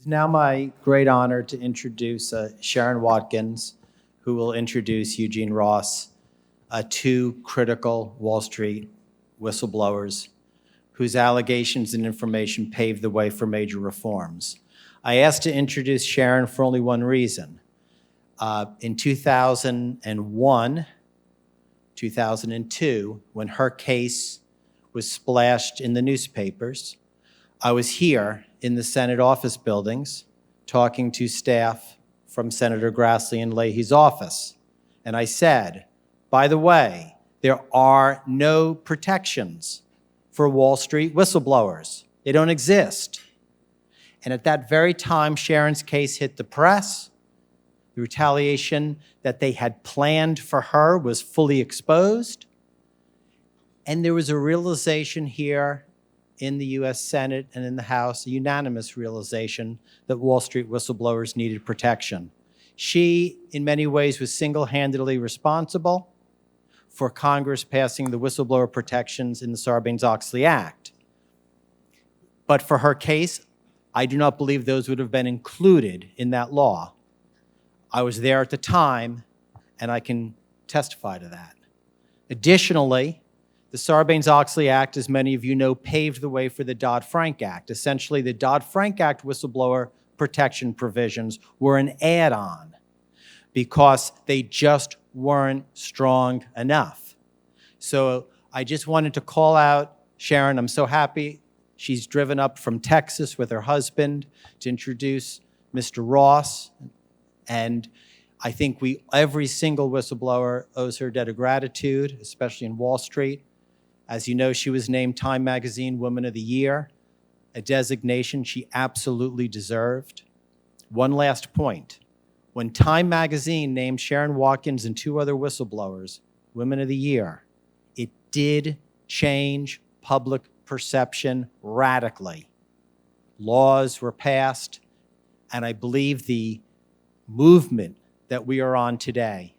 It's now my great honor to introduce Sherron Watkins, who will introduce Eugene Ross, two critical Wall Street whistleblowers whose allegations and information paved the way for major reforms. I asked to introduce Sherron for only one reason. In 2001, 2002, when her case was splashed in the newspapers, I was here in the Senate office buildings talking to staff from Senator Grassley and Leahy's office. And I said, by the way, there are no protections for Wall Street whistleblowers. They don't exist. And at that very time, Sherron's case hit the press. The retaliation that they had planned for her was fully exposed. And there was a realization here in the US Senate and in the House, a unanimous realization that Wall Street whistleblowers needed protection. She, in many ways, was single-handedly responsible for Congress passing the whistleblower protections in the Sarbanes-Oxley Act. But for her case, I do not believe those would have been included in that law. I was there at the time, and I can testify to that. Additionally, the Sarbanes-Oxley Act, as many of you know, paved the way for the Dodd-Frank Act. Essentially, the Dodd-Frank Act whistleblower protection provisions were an add-on because they just weren't strong enough. So I just wanted to call out Sherron. I'm so happy she's driven up from Texas with her husband to introduce Mr. Ross. And I think every single whistleblower owes her a debt of gratitude, especially in Wall Street. As you know, she was named Time Magazine Woman of the Year, a designation she absolutely deserved. One last point. When Time Magazine named Sherron Watkins and two other whistleblowers Women of the Year, it did change public perception radically. Laws were passed, and I believe the movement that we are on today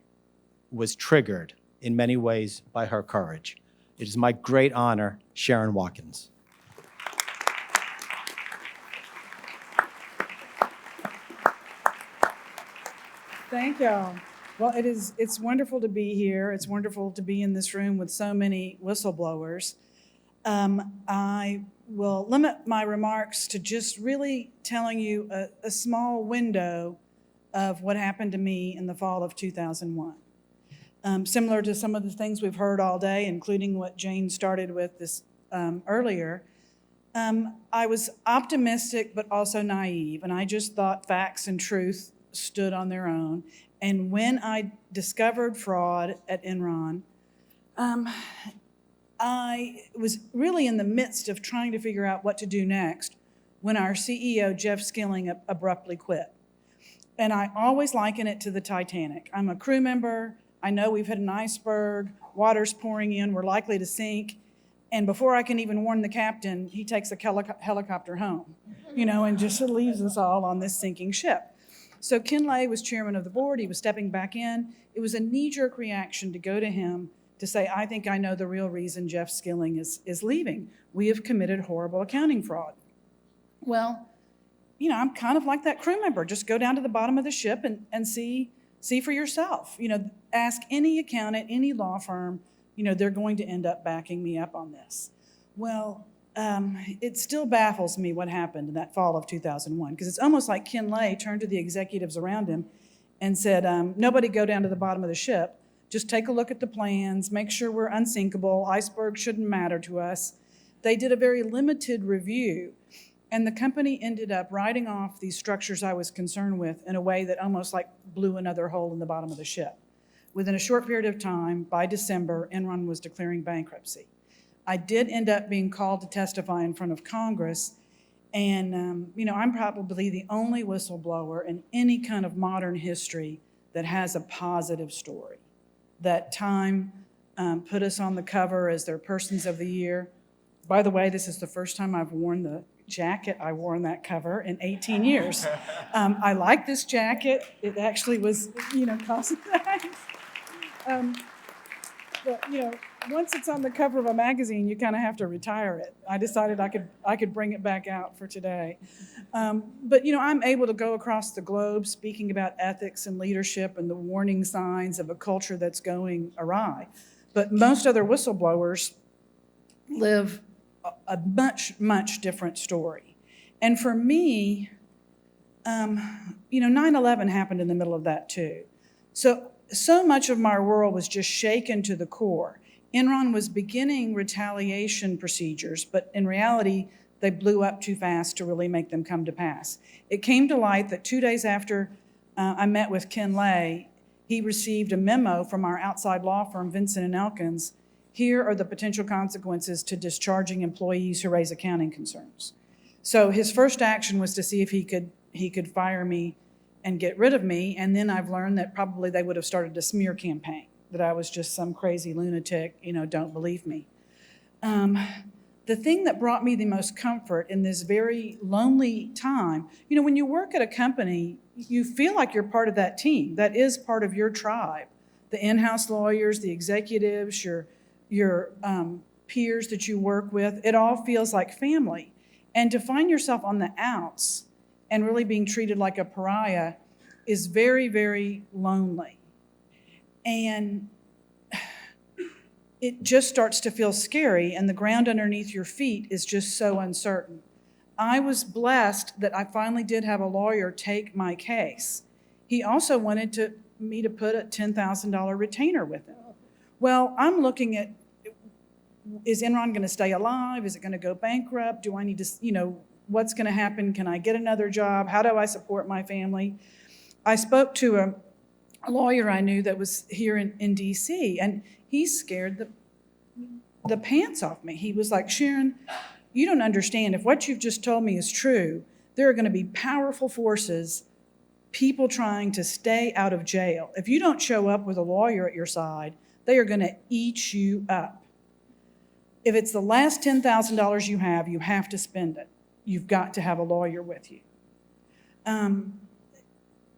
was triggered in many ways by her courage. It is my great honor, Sherron Watkins. Thank y'all. Well, it's wonderful to be here. It's wonderful to be in this room with so many whistleblowers. I will limit my remarks to just really telling you a small window of what happened to me in the fall of 2001. Similar to some of the things we've heard all day, including what Jane started with this earlier, I was optimistic but also naive, and I just thought facts and truth stood on their own. And when I discovered fraud at Enron, I was really in the midst of trying to figure out what to do next when our CEO, Jeff Skilling, abruptly quit. And I always liken it to the Titanic. I'm a crew member. I know we've hit an iceberg, water's pouring in, we're likely to sink. And before I can even warn the captain, he takes a helicopter home, and just leaves us all on this sinking ship. So Ken Lay was chairman of the board. He was stepping back in. It was a knee-jerk reaction to go to him to say, I think I know the real reason Jeff Skilling is leaving. We have committed horrible accounting fraud. Well, I'm kind of like that crew member. Just go down to the bottom of the ship and see for yourself. Ask any accountant, any law firm, they're going to end up backing me up on this. Well, it still baffles me what happened in that fall of 2001, because it's almost like Ken Lay turned to the executives around him and said, nobody go down to the bottom of the ship. Just take a look at the plans, make sure we're unsinkable. Iceberg shouldn't matter to us. They did a very limited review, and the company ended up writing off these structures I was concerned with in a way that almost like blew another hole in the bottom of the ship. Within a short period of time, by December, Enron was declaring bankruptcy. I did end up being called to testify in front of Congress, and I'm probably the only whistleblower in any kind of modern history that has a positive story. That Time put us on the cover as their Persons of the Year. By the way, this is the first time I've worn the jacket I wore on that cover in 18 years. I like this jacket. It actually was, cost But, once it's on the cover of a magazine, you kind of have to retire it. I decided I could bring it back out for today. But, I'm able to go across the globe speaking about ethics and leadership and the warning signs of a culture that's going awry. But most other whistleblowers live a much, much different story. And for me, 9/11 happened in the middle of that too. So much of my world was just shaken to the core. Enron was beginning retaliation procedures, but in reality, they blew up too fast to really make them come to pass. It came to light that 2 days after I met with Ken Lay, he received a memo from our outside law firm, Vincent & Elkins. Here are the potential consequences to discharging employees who raise accounting concerns. So his first action was to see if he could fire me and get rid of me, and then I've learned that probably they would have started a smear campaign, that I was just some crazy lunatic, don't believe me. The thing that brought me the most comfort in this very lonely time, when you work at a company, you feel like you're part of that team. That is part of your tribe. The in-house lawyers, the executives, your peers that you work with, it all feels like family. And to find yourself on the outs and really being treated like a pariah is very, very lonely. And it just starts to feel scary, and the ground underneath your feet is just so uncertain. I was blessed that I finally did have a lawyer take my case. He also wanted me to put a $10,000 retainer with him. Well, I'm looking at, is Enron going to stay alive? Is it going to go bankrupt? Do I need to, what's going to happen? Can I get another job? How do I support my family? I spoke to a lawyer I knew that was here in D.C., and he scared the pants off me. He was like, Sherron, you don't understand. If what you've just told me is true, there are going to be powerful forces, people trying to stay out of jail. If you don't show up with a lawyer at your side, they are going to eat you up. If it's the last $10,000 you have to spend it. You've got to have a lawyer with you.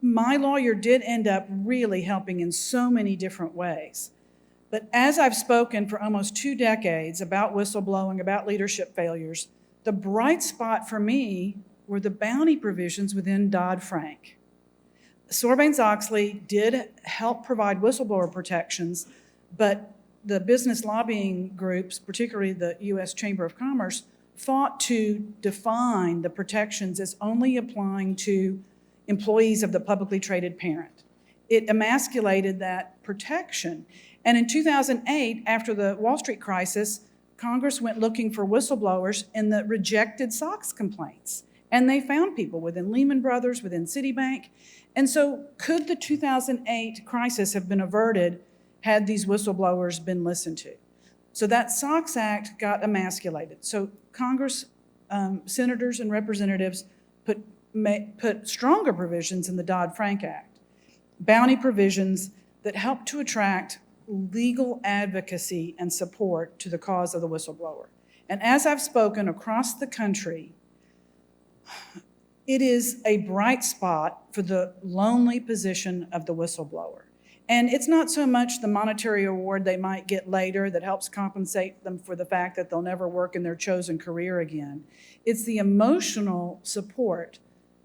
My lawyer did end up really helping in so many different ways. But as I've spoken for almost 2 decades about whistleblowing, about leadership failures, the bright spot for me were the bounty provisions within Dodd-Frank. Sarbanes-Oxley did help provide whistleblower protections, but the business lobbying groups, particularly the U.S. Chamber of Commerce, fought to define the protections as only applying to employees of the publicly traded parent. It emasculated that protection. And in 2008, after the Wall Street crisis, Congress went looking for whistleblowers in the rejected SOX complaints. And they found people within Lehman Brothers, within Citibank. And so could the 2008 crisis have been averted had these whistleblowers been listened to? So that SOX Act got emasculated. So Congress, senators and representatives put stronger provisions in the Dodd-Frank Act, bounty provisions that help to attract legal advocacy and support to the cause of the whistleblower. And as I've spoken across the country, it is a bright spot for the lonely position of the whistleblower. And it's not so much the monetary award they might get later that helps compensate them for the fact that they'll never work in their chosen career again. It's the emotional support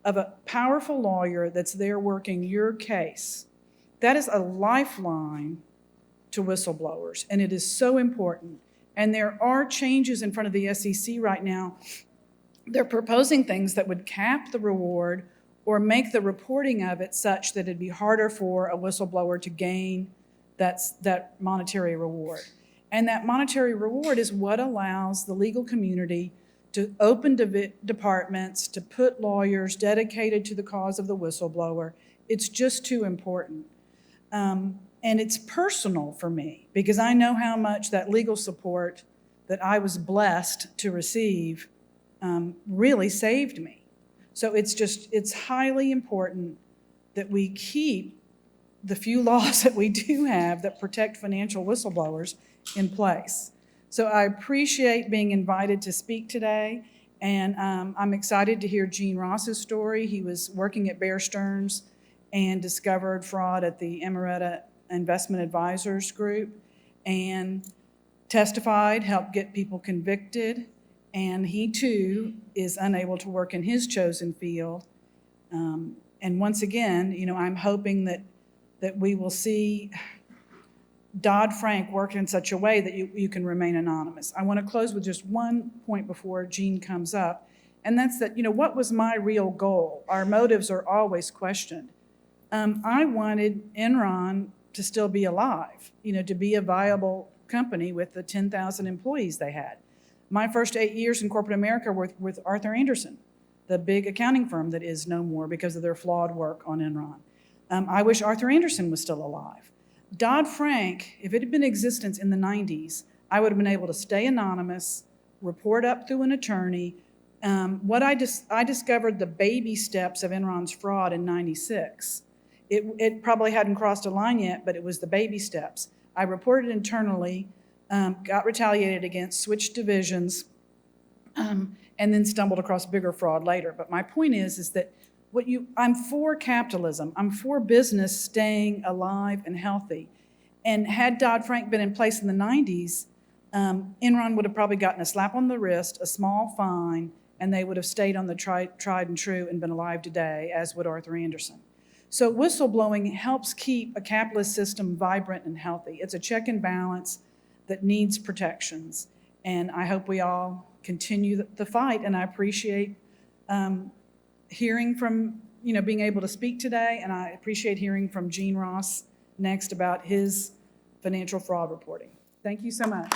of a powerful lawyer that's there working your case. That is a lifeline to whistleblowers, and it is so important. And there are changes in front of the SEC right now. They're proposing things that would cap the reward or make the reporting of it such that it'd be harder for a whistleblower to gain that monetary reward. And that monetary reward is what allows the legal community to open departments, to put lawyers dedicated to the cause of the whistleblower. It's just too important. And it's personal for me because I know how much that legal support that I was blessed to receive really saved me. So it's highly important that we keep the few laws that we do have that protect financial whistleblowers in place. So I appreciate being invited to speak today, and I'm excited to hear Gene Ross's story. He was working at Bear Stearns and discovered fraud at the Emerita Investment Advisors Group. and testified, helped get people convicted, and he too is unable to work in his chosen field. And once again, I'm hoping that we will see Dodd-Frank work in such a way that you can remain anonymous. I want to close with just one point before Jean comes up, and that's that, what was my real goal? Our motives are always questioned. I wanted Enron to still be alive, to be a viable company with the 10,000 employees they had. My first 8 years in corporate America were with Arthur Andersen, the big accounting firm that is no more because of their flawed work on Enron. I wish Arthur Andersen was still alive. Dodd-Frank, if it had been in existence in the 90s, I would have been able to stay anonymous, report up through an attorney. I discovered the baby steps of Enron's fraud in 96. It probably hadn't crossed a line yet, but it was the baby steps. I reported internally, got retaliated against, switched divisions, and then stumbled across bigger fraud later. But my point is that I'm for capitalism. I'm for business staying alive and healthy. And had Dodd-Frank been in place in the 90s, Enron would have probably gotten a slap on the wrist, a small fine, and they would have stayed on the tried and true and been alive today, as would Arthur Andersen. So whistleblowing helps keep a capitalist system vibrant and healthy. It's a check and balance that needs protections. And I hope we all continue the fight. And I appreciate hearing from, being able to speak today. And I appreciate hearing from Gene Ross next about his financial fraud reporting. Thank you so much.